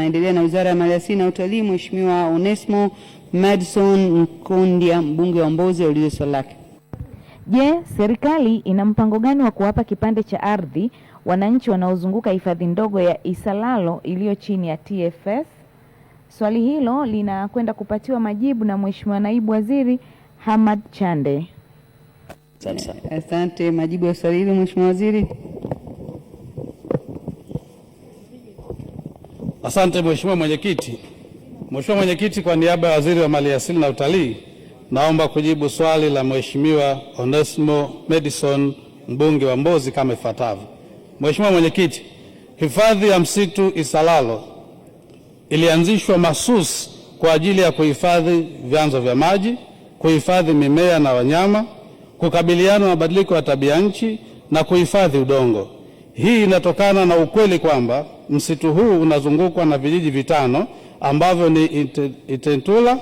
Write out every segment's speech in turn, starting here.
Naendelea na Wizara ya Maliasili na Utalii, Mheshimiwa Onesmo Madison Mkondia, mbunge wa Mbozi, aulize swali lake. Je, serikali ina mpango gani wa kuwapa kipande cha ardhi wananchi wanaozunguka hifadhi ndogo ya Isalalo iliyo chini ya TFS? Swali hilo linakwenda kupatiwa majibu na Mheshimiwa Naibu Waziri Hamad Chande. Asante. Majibu ya swali hilo, Mheshimiwa Waziri. Asante Mheshimiwa Mwenyekiti. Mheshimiwa Mwenyekiti, kwa niaba ya Waziri wa Maliasili na Utalii, naomba kujibu swali la Mheshimiwa Onesmo Madison, mbunge wa Mbozi, kama ifuatavyo. Mheshimiwa Mwenyekiti, hifadhi ya msitu Isalalo ilianzishwa mahsusi kwa ajili ya kuhifadhi vyanzo vya maji, kuhifadhi mimea na wanyama, kukabiliana na mabadiliko ya tabia nchi na kuhifadhi udongo. Hii inatokana na ukweli kwamba msitu huu unazungukwa na vijiji vitano ambavyo ni Itentula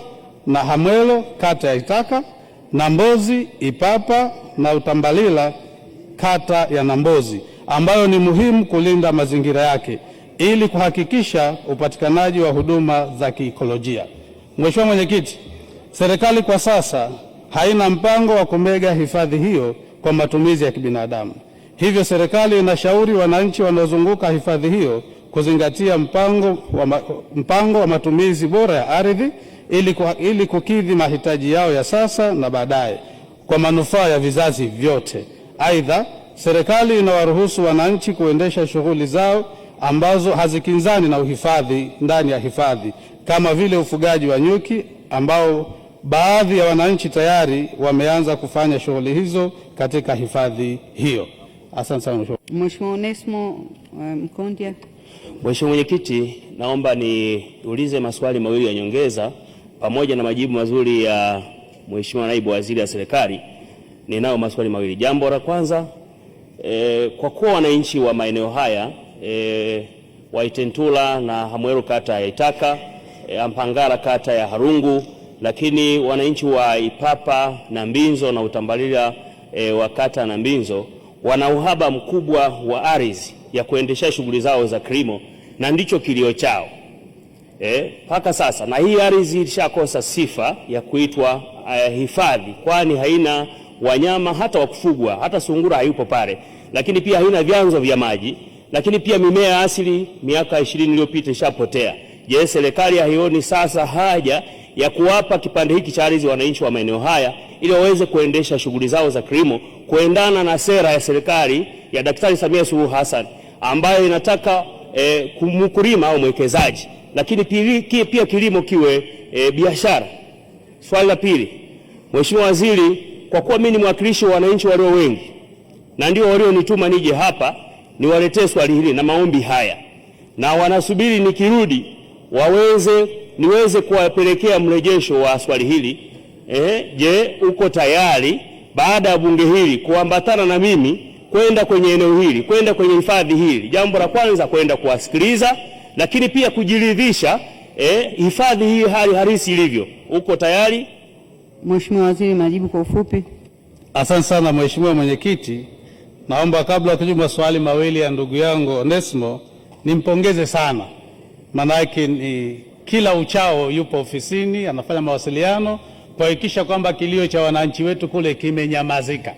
na Hamwelo kata ya Itaka, Nambozi, Ipapa na Utambalila kata ya Nambozi, ambayo ni muhimu kulinda mazingira yake ili kuhakikisha upatikanaji wa huduma za kiikolojia. Mheshimiwa Mwenyekiti, serikali kwa sasa haina mpango wa kumega hifadhi hiyo kwa matumizi ya kibinadamu. Hivyo serikali inashauri wananchi wanaozunguka hifadhi hiyo kuzingatia mpango wa matumizi bora ya ardhi ili kukidhi mahitaji yao ya sasa na baadaye kwa manufaa ya vizazi vyote. Aidha, serikali inawaruhusu wananchi kuendesha shughuli zao ambazo hazikinzani na uhifadhi ndani ya hifadhi, kama vile ufugaji wa nyuki, ambao baadhi ya wananchi tayari wameanza kufanya shughuli hizo katika hifadhi hiyo. Asante sana Mheshimiwa Onesmo Mkondia. Mheshimiwa Mwenyekiti, naomba niulize maswali mawili ya nyongeza pamoja na majibu mazuri ya Mheshimiwa Naibu Waziri wa Serikali. Ninao maswali mawili. Jambo la kwanza, kwa kuwa wananchi wa maeneo haya wa Itentula na Hamwelo kata ya Itaka, Ampangara kata ya Harungu, lakini wananchi wa Ipapa na Mbinzo na Utambalila wa kata na Mbinzo wana uhaba mkubwa wa ardhi ya kuendesha shughuli zao za kilimo, na ndicho kilio chao mpaka sasa. Na hii ardhi ilishakosa sifa ya kuitwa hifadhi, kwani haina wanyama hata wa kufugwa, hata sungura hayupo pale, lakini pia haina vyanzo vya maji, lakini pia mimea asili miaka 20 iliyopita ishapotea. Je, serikali haioni sasa haja ya kuwapa kipande hiki cha ardhi wananchi wa maeneo haya ili waweze kuendesha shughuli zao za kilimo kuendana na sera ya serikali ya Daktari Samia Suluhu Hassan ambayo inataka kumkulima au mwekezaji, lakini pia kilimo kiwe biashara? Swali la pili, Mheshimiwa Waziri, kwa kuwa mimi ni mwakilishi wa wananchi walio wengi na ndio walionituma nije hapa niwaletee swali hili na maombi haya, na wanasubiri nikirudi niweze kuwapelekea mrejesho wa swali hili. Je, uko tayari baada ya bunge hili kuambatana na mimi kwenda kwenye eneo hili, kwenda kwenye hifadhi hili? Jambo la kwanza, kwenda kuwasikiliza, lakini pia kujiridhisha hifadhi hii hali halisi ilivyo. Uko tayari? Mheshimiwa Waziri, majibu kwa ufupi. Asante sana Mheshimiwa Mwenyekiti. Naomba kabla ya kujibu maswali mawili ya ndugu yangu Onesmo, nimpongeze sana. Manake ni kila uchao yupo ofisini anafanya mawasiliano kuhakikisha kwamba kilio cha wananchi wetu kule kimenyamazika.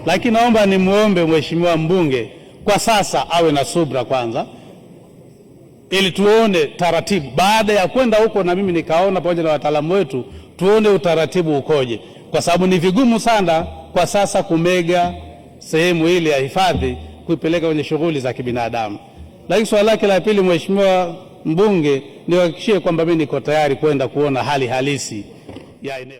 Lakini naomba nimuombe Mheshimiwa mbunge kwa sasa awe na subra kwanza, ili tuone taratibu. Baada ya kwenda huko na mimi nikaona pamoja na wataalamu wetu, tuone utaratibu ukoje, kwa sababu ni vigumu sana kwa sasa kumega sehemu ile ya hifadhi kuipeleka kwenye shughuli za kibinadamu. Lakini swali lake la pili, Mheshimiwa mbunge, niwahakikishie kwamba mimi niko tayari kwenda kuona hali halisi ya eneo.